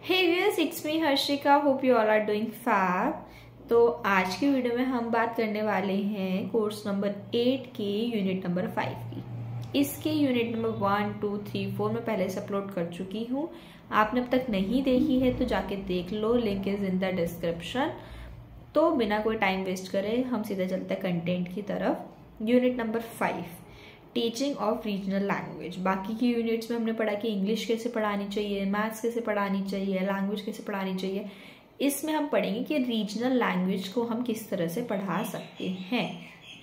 Hey viewers, it's me Harshika. Hope you all are doing fab. तो आज की video में हम बात करने वाले हैं कोर्स नंबर 8 के यूनिट नंबर 5 की. इसके यूनिट नंबर 1, 2, 3, 4 में पहले से अपलोड कर चुकी हूँ. आपने अब तक नहीं देखी है तो जाके देख लो, link is in the description. तो बिना कोई टाइम वेस्ट करे हम सीधे चलते हैं कंटेंट की तरफ. Unit number 5, teaching of regional language. बाकी की यूनिट्स में हमने पढ़ा कि इंग्लिश कैसे पढ़ानी चाहिए, मैथ्स कैसे पढ़ानी चाहिए, लैंग्वेज कैसे पढ़ानी चाहिए. इसमें हम पढ़ेंगे कि रीजनल लैंग्वेज को हम किस तरह से पढ़ा सकते हैं.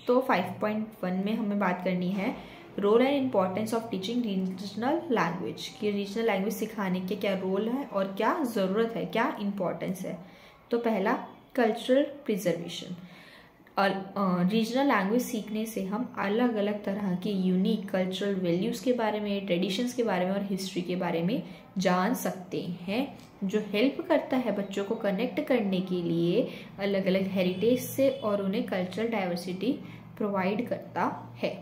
तो 5.1 में हमें बात करनी है role and importance of teaching regional language. कि रीजनल लैंग्वेज सिखाने के क्या रोल है और क्या ज़रूरत है, क्या इम्पोर्टेंस है. तो पहला, कल्चरल प्रिजर्वेशन. और रीजनल लैंग्वेज सीखने से हम अलग अलग तरह के यूनिक कल्चरल वैल्यूज़ के बारे में, ट्रेडिशंस के बारे में और हिस्ट्री के बारे में जान सकते हैं, जो हेल्प करता है बच्चों को कनेक्ट करने के लिए अलग अलग हेरिटेज से और उन्हें कल्चरल डाइवर्सिटी प्रोवाइड करता है.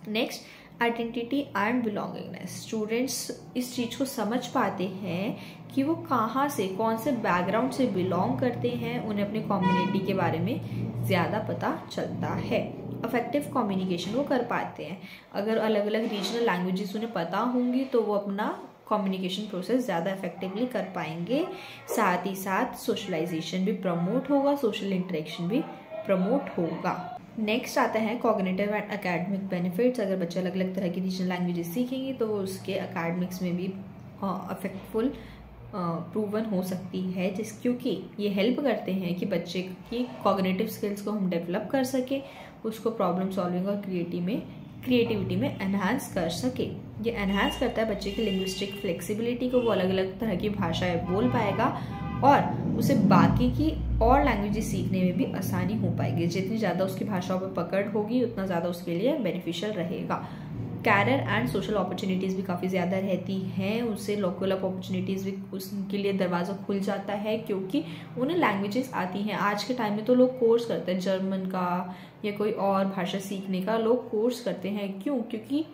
Next, identity and belongingness. Students इस चीज़ को समझ पाते हैं कि वो कहाँ से, कौन से बैकग्राउंड से बिलोंग करते हैं. उन्हें अपनी कम्युनिटी के बारे में ज़्यादा पता चलता है. अफेक्टिव कम्युनिकेशन वो कर पाते हैं. अगर अलग अलग रीजनल लैंग्वेजेस उन्हें पता होंगी तो वो अपना कम्युनिकेशन प्रोसेस ज़्यादा इफेक्टिवली कर पाएंगे. साथ ही साथ सोशलाइजेशन भी प्रमोट होगा, सोशल इंटरेक्शन भी प्रमोट होगा. नेक्स्ट आता है कॉग्निटिव एंड एकेडमिक बेनिफिट्स. अगर बच्चे अलग अलग तरह की रीजनल लैंग्वेजेस सीखेंगे तो उसके एकेडमिक्स में भी इफेक्टफुल प्रूवन हो सकती है, क्योंकि ये हेल्प करते हैं कि बच्चे की कॉग्निटिव स्किल्स को हम डेवलप कर सके, उसको प्रॉब्लम सॉल्विंग और क्रिएटिविटी में एनहांस कर सके. ये एनहांस करता है बच्चे की लिंग्विस्टिक फ्लेक्सिबिलिटी को. वो अलग अलग तरह की भाषाएं बोल पाएगा और उसे बाकी की और लैंग्वेजेस सीखने में भी आसानी हो पाएगी. जितनी ज़्यादा उसकी भाषाओं पर पकड़ होगी उतना ज़्यादा उसके लिए बेनिफिशियल रहेगा. कैरियर एंड सोशल अपॉर्चुनिटीज़ भी काफ़ी ज़्यादा रहती हैं. उससे लोकल अपॉर्चुनिटीज़ भी उसके लिए दरवाज़ा खुल जाता है क्योंकि उन्हें लैंग्वेजेस आती हैं. आज के टाइम में तो लोग कोर्स करते हैं जर्मन का या कोई और भाषा सीखने का लोग कोर्स करते हैं. क्यों? क्योंकि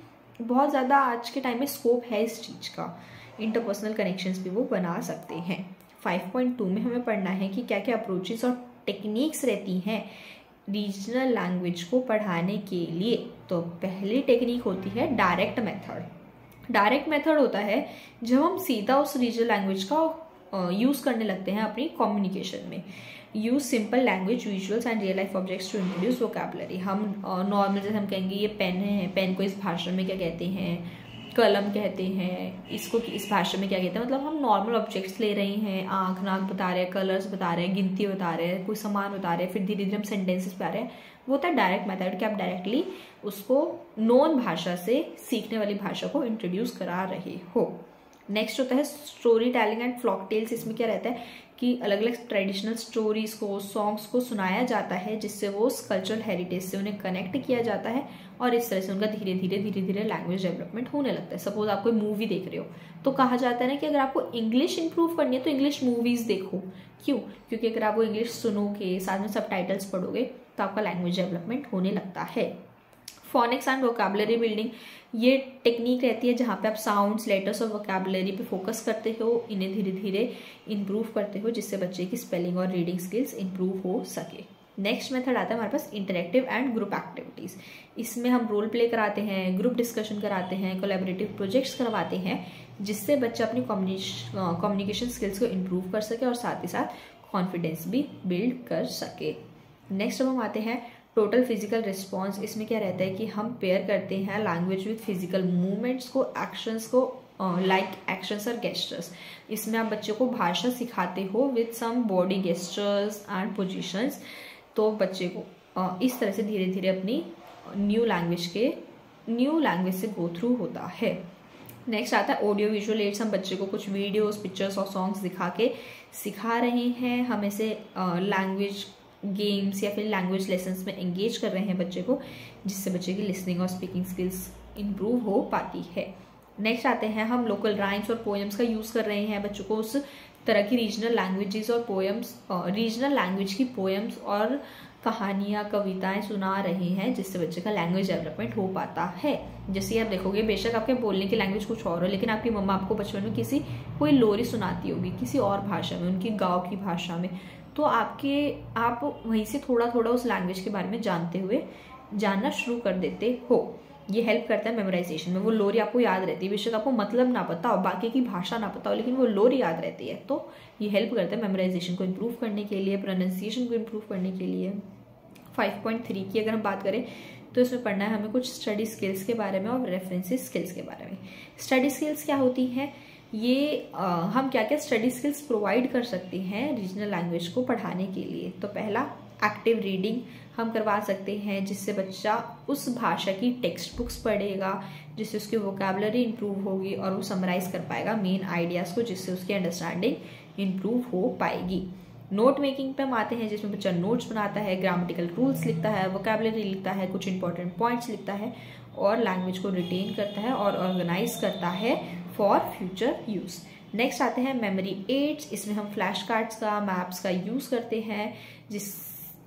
बहुत ज़्यादा आज के टाइम में स्कोप है इस चीज़ का. इंटरपर्सनल कनेक्शंस भी वो बना सकते हैं. 5.2 में हमें पढ़ना है कि क्या क्या अप्रोचेस और टेक्निक्स रहती हैं रीजनल लैंग्वेज को पढ़ाने के लिए. तो पहली टेक्निक होती है डायरेक्ट मेथड. डायरेक्ट मेथड होता है जब हम सीधा उस रीजनल लैंग्वेज का यूज़ करने लगते हैं अपनी कम्युनिकेशन में. Use simple language, visuals and real life objects to introduce vocabulary. हम नॉर्मल जैसे हम कहेंगे ये पेन है, पेन को इस भाषा में क्या कहते हैं, कलम कहते हैं, इसको इस भाषा में क्या कहते हैं. मतलब हम नॉर्मल ऑब्जेक्ट्स ले रहे हैं, आंख नाक बता रहे हैं, कलर्स बता रहे हैं, गिनती बता रहे हैं, कोई सामान बता रहे हैं, फिर धीरे धीरे हम सेंटेंसेस बता रहे हैं. वो होता है डायरेक्ट मेथड कि आप डायरेक्टली उसको नॉन भाषा से सीखने वाली भाषा को इंट्रोड्यूस करा रहे हो. नेक्स्ट होता है story telling and folk tales. इसमें क्या रहता है कि अलग अलग ट्रेडिशनल स्टोरीज को, सॉन्ग्स को सुनाया जाता है जिससे वो उस कल्चरल हेरिटेज से उन्हें कनेक्ट किया जाता है और इस तरह से उनका धीरे धीरे लैंग्वेज डेवलपमेंट होने लगता है. सपोज आप कोई मूवी देख रहे हो तो कहा जाता है ना कि अगर आपको इंग्लिश इंप्रूव करनी है तो इंग्लिश मूवीज देखो. क्यों? क्योंकि अगर आप वो इंग्लिश सुनोगे, साथ में सबटाइटल्स पढ़ोगे तो आपका लैंग्वेज डेवलपमेंट होने लगता है. फोनिक्स एंड वोकैबुलरी बिल्डिंग, ये टेक्निक रहती है जहाँ पे आप साउंड्स, लेटर्स और वोकैबुलरी पे फोकस करते हो, इन्हें धीरे धीरे इंप्रूव करते हो जिससे बच्चे की स्पेलिंग और रीडिंग स्किल्स इंप्रूव हो सके. नेक्स्ट मेथड आता है हमारे पास इंटरेक्टिव एंड ग्रुप एक्टिविटीज़. इसमें हम रोल प्ले कराते हैं, ग्रुप डिस्कशन कराते हैं, कोलैबोरेटिव प्रोजेक्ट्स करवाते हैं जिससे बच्चा अपनी कम्युनिकेशन स्किल्स को इंप्रूव कर सके और साथ ही साथ कॉन्फिडेंस भी बिल्ड कर सके. नेक्स्ट अब हम आते हैं टोटल फिजिकल रिस्पॉन्स. इसमें क्या रहता है कि हम पेयर करते हैं लैंग्वेज विद फिजिकल मूवमेंट्स को, एक्शंस को, लाइक एक्शंस और गेस्टर्स. इसमें आप बच्चों को भाषा सिखाते हो with some body gestures and positions. तो बच्चे को इस तरह से धीरे धीरे अपनी न्यू लैंग्वेज से गो थ्रू होता है. नेक्स्ट आता है ऑडियो विजुअल एड्स. हम बच्चे को कुछ वीडियोस, पिक्चर्स और सॉन्ग्स दिखा के सिखा रहे हैं. हम ऐसे लैंग्वेज गेम्स या फिर लैंग्वेज लेसन्स में एंगेज कर रहे हैं बच्चे को, जिससे बच्चे की लिसनिंग और स्पीकिंग स्किल्स इंप्रूव हो पाती है. नेक्स्ट आते हैं हम लोकल राइम्स और पोएम्स का यूज़ कर रहे हैं बच्चों को उस तरह की रीजनल लैंग्वेजेस और पोएम्स, रीजनल लैंग्वेज की पोएम्स और कहानियाँ कविताएं सुना रहे हैं, जिससे बच्चे का लैंग्वेज डेवलपमेंट हो पाता है। जैसे आप देखोगे बेशक आपके बोलने की लैंग्वेज कुछ और हो, लेकिन आपकी मम्मा आपको बचपन में कोई लोरी सुनाती होगी किसी और भाषा में, उनकी गाँव की भाषा में, तो आप वहीं से थोड़ा थोड़ा उस लैंग्वेज के बारे में जानना शुरू कर देते हो। ये हेल्प करता है मेमोराइजेशन में। वो लोरी आपको याद रहती है, बेशक आपको मतलब ना पता हो, बाकी की भाषा ना पता हो, लेकिन वो लोरी याद रहती है। तो ये हेल्प करता है मेमोराइजेशन को इम्प्रूव करने के लिए, प्रोनाउंसिएशन को इम्प्रूव करने के लिए। 5.3 की अगर हम बात करें तो इसमें पढ़ना है हमें कुछ स्टडी स्किल्स के बारे में और रेफरेंसेस स्किल्स के बारे में। स्टडी स्किल्स क्या होती हैं, ये हम क्या क्या स्टडी स्किल्स प्रोवाइड कर सकते हैं रीजनल लैंग्वेज को पढ़ाने के लिए। तो पहला, एक्टिव रीडिंग हम करवा सकते हैं, जिससे बच्चा उस भाषा की टेक्स्ट बुक्स पढ़ेगा, जिससे उसकी वोकैबुलरी इंप्रूव होगी और वो समराइज कर पाएगा मेन आइडियाज़ को, जिससे उसकी अंडरस्टैंडिंग इंप्रूव हो पाएगी। नोट मेकिंग पे हम आते हैं, जिसमें बच्चा नोट्स बनाता है, ग्रामेटिकल रूल्स लिखता है, वोकैबुलरी लिखता है, कुछ इंपॉर्टेंट पॉइंट्स लिखता है और लैंग्वेज को रिटेन करता है और ऑर्गेनाइज करता है फॉर फ्यूचर यूज। नेक्स्ट आते हैं मेमोरी एड्स। इसमें हम फ्लैश कार्ड्स का, मैप्स का यूज करते हैं,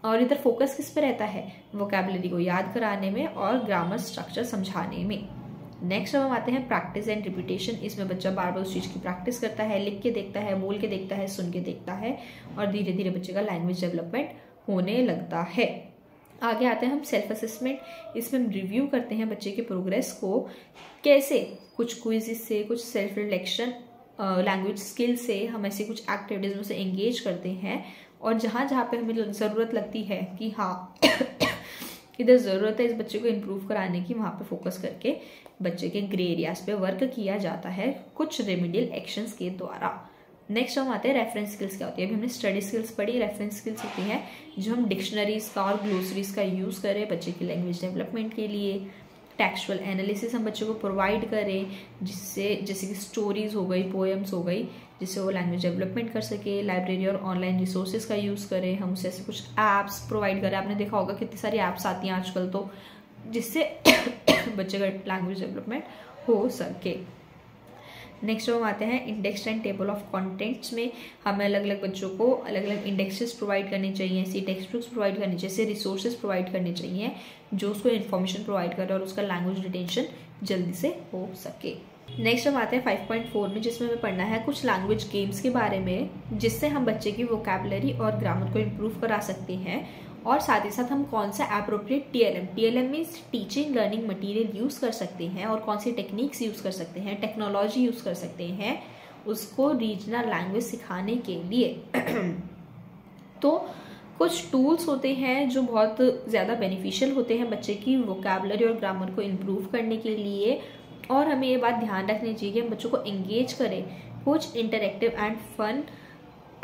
और इधर फोकस किस पे रहता है, वोकैबुलरी को याद कराने में और ग्रामर स्ट्रक्चर समझाने में। नेक्स्ट हम आते हैं प्रैक्टिस एंड रिपीटेशन। इसमें बच्चा बार बार उस चीज़ की प्रैक्टिस करता है, लिख के देखता है, बोल के देखता है, सुन के देखता है और धीरे धीरे बच्चे का लैंग्वेज डेवलपमेंट होने लगता है। आगे आते हैं हम सेल्फ असेसमेंट। इसमें हम रिव्यू करते हैं बच्चे के प्रोग्रेस को, कैसे कुछ क्विज़ से, कुछ सेल्फ रिफ्लेक्शन, लैंग्वेज स्किल से हम ऐसी कुछ एक्टिविटीज में से एंगेज करते हैं, और जहाँ जहाँ पे हमें ज़रूरत लगती है कि हाँ इधर ज़रूरत है इस बच्चे को इम्प्रूव कराने की, वहाँ पे फोकस करके बच्चे के ग्रे एरियाज पे वर्क किया जाता है कुछ रेमेडियल एक्शंस के द्वारा। नेक्स्ट हम आते हैं रेफरेंस स्किल्स। क्या होती है, अभी हमने स्टडी स्किल्स पढ़ी, रेफरेंस स्किल्स होती हैं जो हम डिक्शनरीज का और ग्लोसरीज का यूज़ करें बच्चे की लैंग्वेज डेवलपमेंट के लिए। टेक्सचुअल एनालिसिस हम बच्चों को प्रोवाइड करें, जिससे जैसे कि स्टोरीज हो गई, पोएम्स हो गई, जिससे वो लैंग्वेज डेवलपमेंट कर सके। लाइब्रेरी और ऑनलाइन रिसोर्सेज का यूज़ करें, हम उसे ऐसे कुछ ऐप्स प्रोवाइड करें। आपने देखा होगा कितनी सारी ऐप्स आती हैं आजकल, तो जिससे बच्चे का लैंग्वेज डेवलपमेंट हो सके। नेक्स्ट हम आते हैं index and table of contents में। हमें अलग अलग बच्चों को अलग अलग इंडेक्सेस प्रोवाइड करने चाहिए, ऐसी टेक्स्ट बुक्स प्रोवाइड करनी चाहिए, ऐसे रिसोर्सेज प्रोवाइड करने चाहिए जो उसको इन्फॉर्मेशन प्रोवाइड करे और उसका लैंग्वेज रिटेंशन जल्दी से हो सके। नेक्स्ट हम आते हैं 5.4 में, जिसमें हमें पढ़ना है कुछ लैंग्वेज गेम्स के बारे में, जिससे हम बच्चे की वोकैबुलरी और ग्रामर को इम्प्रूव करा सकते हैं। और साथ ही साथ हम कौन सा appropriate TLM means teaching learning material use कर सकते हैं और कौन सी टेक्निक्स यूज़ कर सकते हैं, टेक्नोलॉजी यूज़ कर सकते हैं उसको रीजनल लैंग्वेज सिखाने के लिए। तो कुछ टूल्स होते हैं जो बहुत ज़्यादा बेनिफिशियल होते हैं बच्चे की वोकैबुलरी और ग्रामर को इम्प्रूव करने के लिए। और हमें ये बात ध्यान रखनी चाहिए कि हम बच्चों को एंगेज करें कुछ इंटरेक्टिव एंड फन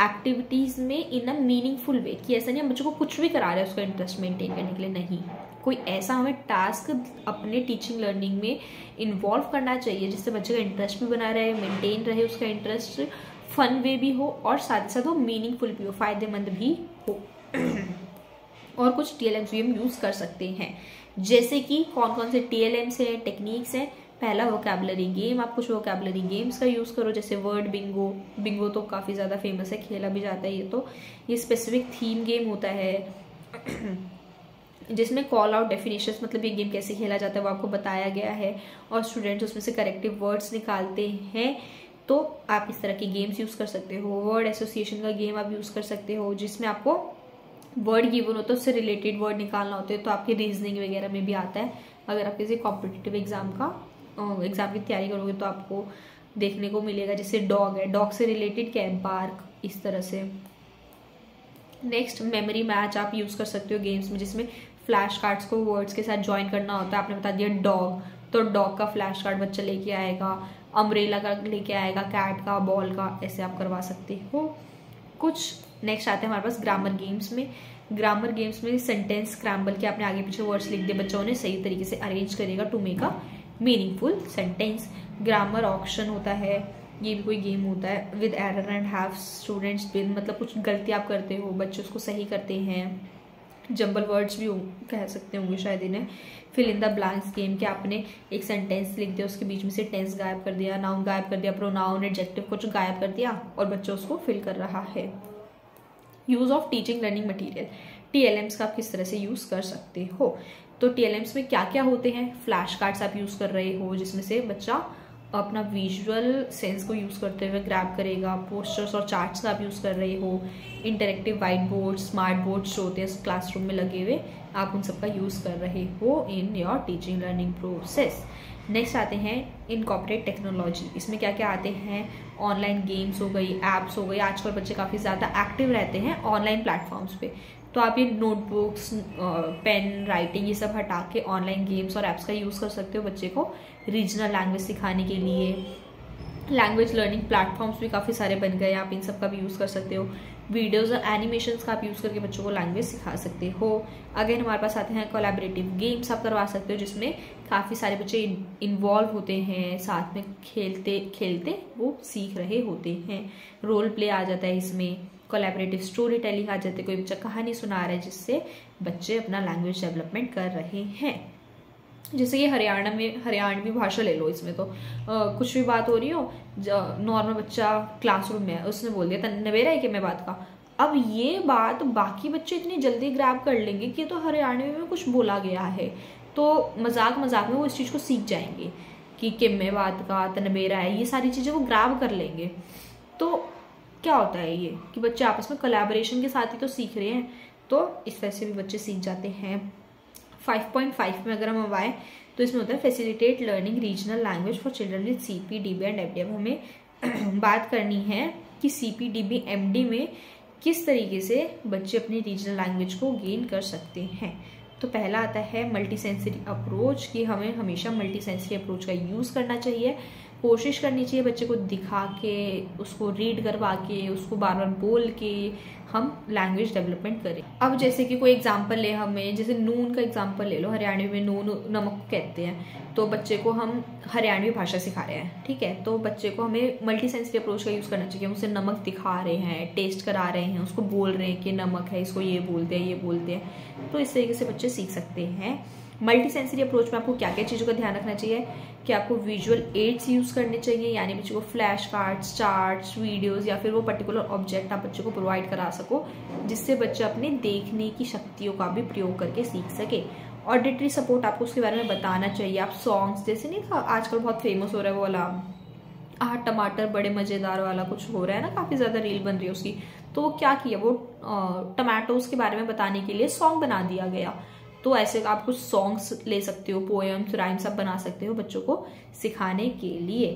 एक्टिविटीज़ में इन अ मीनिंगफुल वे, कि ऐसा नहीं हम बच्चों को कुछ भी करा रहे हैं उसका इंटरेस्ट मेंटेन करने के लिए, नहीं, कोई ऐसा हमें टास्क अपने टीचिंग लर्निंग में इन्वॉल्व करना चाहिए जिससे बच्चे का इंटरेस्ट भी बना रहे, मेंटेन रहे उसका इंटरेस्ट, फन वे भी हो और साथ ही साथ वो मीनिंगफुल भी हो, फायदेमंद भी हो। और कुछ टीएलएम्स भी हम यूज़ कर सकते हैं, जैसे कि कौन कौन से टीएलएम्स हैं, टेक्निक्स हैं। पहला वोकैबुलरी गेम, आप कुछ वोकैबुलरी गेम्स का यूज़ करो, जैसे वर्ड बिंगो। बिंगो तो काफ़ी ज़्यादा फेमस है, खेला भी जाता है। ये स्पेसिफिक थीम गेम होता है जिसमें कॉल आउट डेफिनेशंस, मतलब ये गेम कैसे खेला जाता है वो आपको बताया गया है और स्टूडेंट्स उसमें से करेक्टिव वर्ड्स निकालते हैं। तो आप इस तरह के गेम्स यूज़ कर सकते हो। वर्ड एसोसिएशन का गेम आप यूज़ कर सकते हो, जिसमें आपको वर्ड गिवन होता है उससे रिलेटेड वर्ड निकालना होते हैं, तो आपके रीजनिंग वगैरह में भी आता है। अगर आप किसी कॉम्पिटिटिव एग्जाम की तैयारी करोगे तो आपको देखने को मिलेगा, जैसे डॉग है, डॉग से रिलेटेड क्या है, बार्क, इस तरह से। नेक्स्ट मेमोरी मैच आप यूज़ कर सकते हो गेम्स में, जिसमें फ्लैश कार्ड्स को वर्ड्स के साथ ज्वाइन करना होता है। आपने बता दिया डॉग, तो डॉग का फ्लैश कार्ड बच्चा लेके आएगा, अम्ब्रेला का लेके आएगा, कैट का, बॉल का, ऐसे आप करवा सकते हो कुछ। नेक्स्ट आते हैं हमारे पास ग्रामर गेम्स में। ग्रामर गेम्स में सेंटेंस स्क्रैम्बल के आपने आगे पीछे वर्ड्स लिख दिए, बच्चों ने सही तरीके से अरेंज करेगा to make a meaningful sentence. Grammar auction होता है, ये भी कोई गेम होता है with error and have students win, मतलब कुछ गलती आप करते हो बच्चे उसको सही करते हैं। जंबल वर्ड्स भी कह सकते होंगे शायद इन्हें। Fill in the blanks game के आपने एक सेंटेंस लिख दिया, उसके बीच में से टेंस गायब कर दिया, नाउन गायब कर दिया, प्रोनाउन, एडजेक्टिव कुछ गायब कर दिया और बच्चा उसको फिल कर रहा है। Use of teaching learning material. TLMs का आप किस तरह से यूज कर सकते हो। तो TLMs में क्या क्या होते हैं, फ्लैश कार्ड्स आप यूज कर रहे हो जिसमें से बच्चा अपना विजुअल सेंस को यूज करते हुए ग्रैब करेगा, पोस्टर्स और चार्ट्स का आप यूज कर रहे हो, interactive white board, smart boards जो होते हैं क्लासरूम में लगे हुए, आप उन सबका यूज कर रहे हो in your teaching learning process. Next आते हैं इनकॉर्पोरेट टेक्नोलॉजी। इसमें क्या क्या आते हैं, ऑनलाइन गेम्स हो गई, एप्स हो गई। आजकल बच्चे काफ़ी ज़्यादा एक्टिव रहते हैं ऑनलाइन प्लेटफॉर्म्स पे, तो आप ये नोटबुक्स, पेन, राइटिंग, ये सब हटा के ऑनलाइन गेम्स और एप्स का यूज़ कर सकते हो बच्चे को रीजनल लैंग्वेज सिखाने के लिए। लैंग्वेज लर्निंग प्लेटफॉर्म्स भी काफ़ी सारे बन गए, आप इन सब का भी यूज़ कर सकते हो। वीडियोज़ और एनिमेशंस का आप यूज़ करके बच्चों को लैंग्वेज सिखा सकते हो। अगेन हमारे पास आते हैं कोलैबोरेटिव गेम्स आप करवा सकते हो, जिसमें काफ़ी सारे बच्चे इन्वॉल्व होते हैं, साथ में खेलते खेलते वो सीख रहे होते हैं। रोल प्ले आ जाता है इसमें, कोलैबोरेटिव स्टोरी टेलिंग आ जाती है, कोई बच्चा कहानी सुना रहा है जिससे बच्चे अपना लैंग्वेज डेवलपमेंट कर रहे हैं। जैसे कि हरियाणा में हरियाणवी भाषा ले लो, इसमें तो कुछ भी बात हो रही हो, नॉर्मल बच्चा क्लासरूम में उसने बोल दिया था नवेरा है कि मैं बात का, अब ये बात बाकी बच्चे इतनी जल्दी ग्रैब कर लेंगे कि तो हरियाणवी में कुछ बोला गया है, तो मजाक मजाक में वो इस चीज़ को सीख जाएंगे कि किम्मे बात का, तनबेरा है, ये सारी चीज़ें वो ग्रैब कर लेंगे। तो क्या होता है ये कि बच्चे आपस में कोलैबोरेशन के साथ ही तो सीख रहे हैं, तो इस तरह से भी बच्चे सीख जाते हैं। 5.5 में अगर हम आए तो इसमें होता है facilitate learning regional language for children with CPDB and MD। अब हमें बात करनी है कि CPDB MD में किस तरीके से बच्चे अपनी रीजनल लैंग्वेज को गेन कर सकते हैं। तो पहला आता है मल्टी सेंसरी अप्रोच, कि हमें हमेशा मल्टी सेंसरी अप्रोच का यूज़ करना चाहिए। कोशिश करनी चाहिए बच्चे को दिखा के, उसको रीड करवा के, उसको बार बार बोल के हम लैंग्वेज डेवलपमेंट करें। अब जैसे कि कोई एग्जांपल ले, हमें जैसे नून का एग्जांपल ले लो, हरियाणवी में नून नमक को कहते हैं, तो बच्चे को हम हरियाणवी भाषा सिखा रहे हैं, ठीक है, तो बच्चे को हमें मल्टी सेंसरी अप्रोच का यूज़ करना चाहिए। उसे नमक दिखा रहे हैं, टेस्ट करा रहे हैं, उसको बोल रहे हैं कि नमक है, इसको ये बोलते हैं, ये बोलते हैं, तो इस तरीके से बच्चे सीख सकते हैं। मल्टी सेंसरी अप्रोच में आपको क्या क्या चीज़ों का ध्यान रखना चाहिए कि आपको विजुअल एड्स यूज़ करने चाहिए, यानी बच्चे को फ्लैश कार्ड्स, चार्ट्स, वीडियोस या फिर वो पर्टिकुलर ऑब्जेक्ट आप बच्चे को प्रोवाइड करा सको, जिससे बच्चा अपने देखने की शक्तियों का भी प्रयोग करके सीख सके। ऑडिटरी सपोर्ट आपको उसके बारे में बताना चाहिए। आप सॉन्ग्स, जैसे नहीं था आजकल बहुत फेमस हो रहा है वो वाला टमाटर बड़े मज़ेदार वाला कुछ हो रहा है ना, काफ़ी ज़्यादा रील बन रही है उसकी, तो वो क्या किया, वो टमाटोज के बारे में बताने के लिए सॉन्ग बना दिया गया। तो ऐसे आप कुछ सॉन्ग्स ले सकते हो, पोएम्स, राइम्स आप बना सकते हो बच्चों को सिखाने के लिए।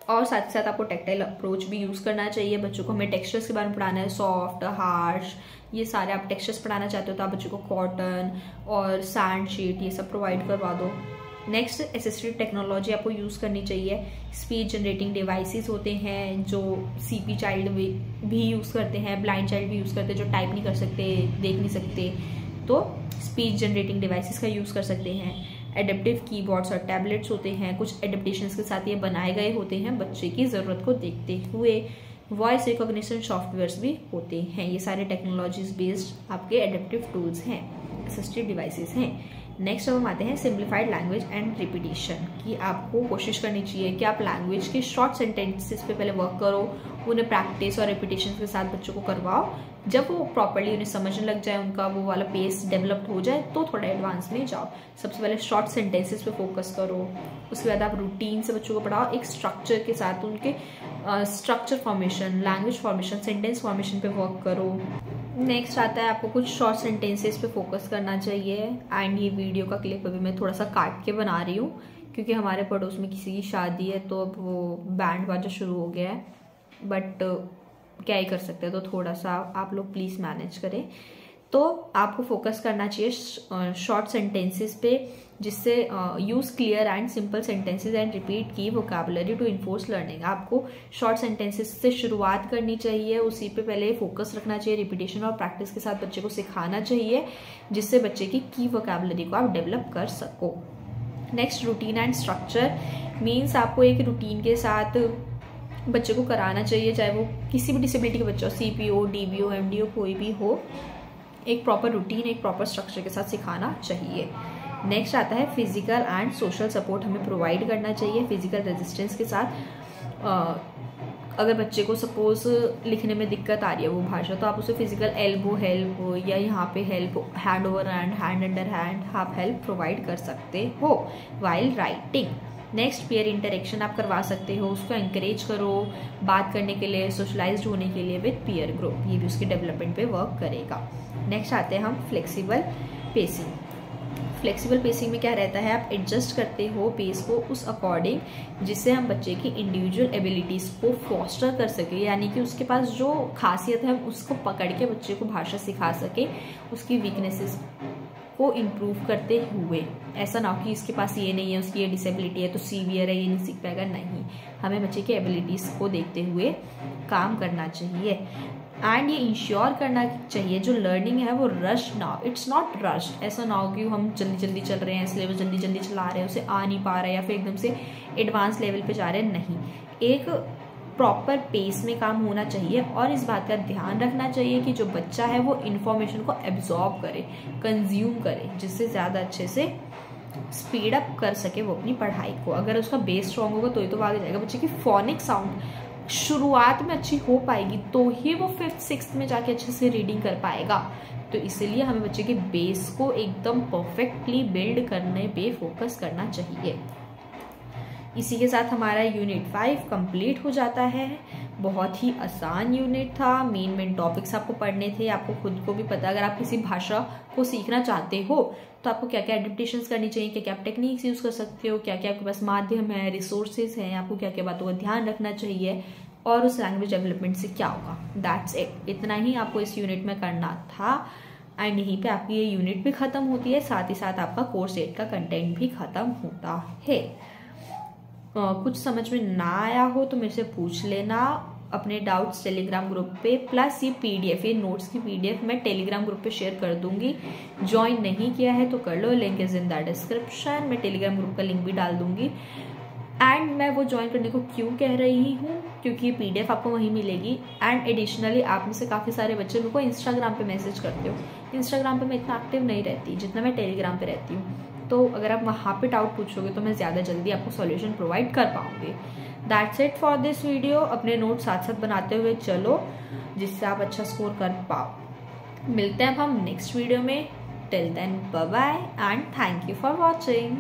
और साथ ही साथ आपको टेक्टाइल अप्रोच भी यूज़ करना चाहिए। बच्चों को हमें टेक्सचर्स के बारे में पढ़ाना है, सॉफ्ट, हार्श, ये सारे आप टेक्सचर्स पढ़ाना चाहते हो तो आप बच्चों को कॉटन और सैंड शीट ये सब प्रोवाइड करवा दो। नेक्स्ट, असिस्टिव टेक्नोलॉजी आपको यूज़ करनी चाहिए। स्पीच जनरेटिंग डिवाइसेस होते हैं जो CP चाइल्ड भी यूज़ करते हैं, ब्लाइंड चाइल्ड भी यूज़ करते हैं, जो टाइप नहीं कर सकते, देख नहीं सकते, तो स्पीच जनरेटिंग डिवाइसेस का यूज़ कर सकते हैं। एडेप्टिव कीबोर्ड्स और टैबलेट्स होते हैं, कुछ एडेप्टेशंस के साथ ये बनाए गए होते हैं बच्चे की ज़रूरत को देखते हुए। वॉइस रिकॉग्निशन सॉफ्टवेयर्स भी होते हैं। ये सारे टेक्नोलॉजीज बेस्ड आपके एडेप्टिव टूल्स हैं, असिस्टिव डिवाइसेस हैं। नेक्स्ट अब हम आते हैं सिंप्लीफाइड लैंग्वेज एंड रिपीटिशन, कि आपको कोशिश करनी चाहिए कि आप लैंग्वेज के शॉर्ट सेंटेंसेस पे पहले वर्क करो, उन्हें प्रैक्टिस और रिपीटिशन के साथ बच्चों को करवाओ। जब वो प्रॉपर्ली उन्हें समझने लग जाए, उनका वो वाला पेस डेवलप्ड हो जाए, तो थोड़ा एडवांस में जाओ। सबसे पहले शॉर्ट सेंटेंसेस पे फोकस करो, उसके बाद आप रूटीन से बच्चों को पढ़ाओ, एक स्ट्रक्चर के साथ उनके structure formation, language formation, sentence formation पे वर्क करो। नेक्स्ट आता है आपको कुछ शॉर्ट सेंटेंसेस पे फोकस करना चाहिए। एंड ये वीडियो का क्लिप अभी मैं थोड़ा सा काट के बना रही हूँ क्योंकि हमारे पड़ोस में किसी की शादी है, तो अब वो बैंड बाजा शुरू हो गया है, बट क्या ही कर सकते हैं, तो थोड़ा सा आप लोग प्लीज़ मैनेज करें। तो आपको फोकस करना चाहिए शॉर्ट सेंटेंसेस पे, जिससे use clear and simple sentences and repeat की वोकैबुलरी टू इन्फोर्स लर्निंग। आपको शॉर्ट सेंटेंसेस से शुरुआत करनी चाहिए, उसी पे पहले फोकस रखना चाहिए, रिपीटेशन और प्रैक्टिस के साथ बच्चे को सिखाना चाहिए, जिससे बच्चे की वोकैबुलरी को आप डेवलप कर सको। Next, routine and structure means आपको एक रूटीन के साथ बच्चे को कराना चाहिए, चाहे वो किसी भी डिसेबिलिटी का बच्चा हो, CPO, DBO, MDO कोई भी हो, एक प्रॉपर रूटीन, एक प्रॉपर स्ट्रक्चर के साथ सिखाना चाहिए। नेक्स्ट आता है फिजिकल एंड सोशल सपोर्ट हमें प्रोवाइड करना चाहिए। फिजिकल रेजिस्टेंस के साथ अगर बच्चे को सपोज लिखने में दिक्कत आ रही है वो भाषा, तो आप उसे फिजिकल एल्बो हेल्प या यहाँ पे help hand over hand, hand under hand आप हेल्प प्रोवाइड कर सकते हो while writing. Next peer interaction आप करवा सकते हो, उसको एंकरेज करो बात करने के लिए, सोशलाइज्ड होने के लिए विद पीयर ग्रुप, ये भी उसके डेवलपमेंट पे वर्क करेगा। नेक्स्ट आते हैं हम फ्लेक्सिबल पेसिंग। फ्लेक्सिबल पेसिंग में क्या रहता है, आप एडजस्ट करते हो पेस को उस अकॉर्डिंग जिससे हम बच्चे की इंडिविजुअल एबिलिटीज को फॉस्टर कर सके, यानी कि उसके पास जो खासियत है हम उसको पकड़ के बच्चे को भाषा सिखा सके, उसकी वीकनेसेस को इम्प्रूव करते हुए। ऐसा ना हो कि इसके पास ये नहीं है, उसकी ये डिसेबिलिटी है तो सीवियर है, ये नहीं सीख पाएगा, नहीं, हमें बच्चे की एबिलिटीज को देखते हुए काम करना चाहिए। एंड ये इंश्योर करना चाहिए जो लर्निंग है वो रश ना हो, इट्स नॉट रश्ड। ऐसा ना हो कि हम जल्दी जल्दी चल रहे हैं, सिलेबस जल्दी जल्दी चला रहे हैं, उसे आ नहीं पा रहा है, या फिर एकदम से एडवांस लेवल पे जा रहे हैं, नहीं, एक प्रॉपर पेस में काम होना चाहिए। और इस बात का ध्यान रखना चाहिए कि जो बच्चा है वो इन्फॉर्मेशन को एब्जॉर्ब करे, कंज्यूम करे, जिससे ज़्यादा अच्छे से स्पीड अप कर सके वो अपनी पढ़ाई को। अगर उसका बेस स्ट्रांग होगा तो ही तो आगे जाएगा। बच्चे की फोनिक साउंड शुरुआत में अच्छी हो पाएगी तो ही वो 5th 6th में जाके अच्छे से रीडिंग कर पाएगा। तो इसलिए हमें बच्चे के बेस को एकदम परफेक्टली बिल्ड करने पे फोकस करना चाहिए। इसी के साथ हमारा यूनिट 5 कंप्लीट हो जाता है। बहुत ही आसान यूनिट था, मेन टॉपिक्स आपको पढ़ने थे, आपको खुद को भी पता, अगर आप किसी भाषा को सीखना चाहते हो तो आपको क्या क्या एडेप्टेशंस करनी चाहिए, क्या क्या आप टेक्निक्स यूज कर सकते हो, क्या क्या आपके पास माध्यम है, रिसोर्सेज हैं, आपको क्या क्या बातों का ध्यान रखना चाहिए और उस लैंग्वेज डेवलपमेंट से क्या होगा। दैट्स इट, इतना ही आपको इस यूनिट में करना था। एंड यहीं पे आपकी ये यूनिट भी खत्म होती है, साथ ही साथ आपका कोर्स 8 का कंटेंट भी खत्म होता है। कुछ समझ में ना आया हो तो मेरे से पूछ लेना अपने डाउट्स टेलीग्राम ग्रुप पे, प्लस ये पीडीएफ, ये नोट्स की पीडीएफ मैं टेलीग्राम ग्रुप पे शेयर कर दूंगी। ज्वाइन नहीं किया है तो कर लो, link is in the description. मैं टेलीग्राम ग्रुप का लिंक भी डाल दूंगी। एंड मैं वो ज्वाइन करने को क्यों कह रही हूँ, क्योंकि ये पीडीएफ आपको वहीं मिलेगी। एंड एडिशनली आप में से काफ़ी सारे बच्चे मेरे को इंस्टाग्राम पे मैसेज करते हो। इंस्टाग्राम पे मैं इतना एक्टिव नहीं रहती जितना मैं टेलीग्राम पे रहती हूँ, तो अगर आप वहाँ पे डाउट पूछोगे तो मैं ज़्यादा जल्दी आपको सॉल्यूशन प्रोवाइड कर पाऊंगी। That's it for this video. अपने नोट साथ साथ बनाते हुए चलो जिससे आप अच्छा स्कोर कर पाओ। मिलते हैं हम नेक्स्ट वीडियो में। Till then bye bye and thank you for watching.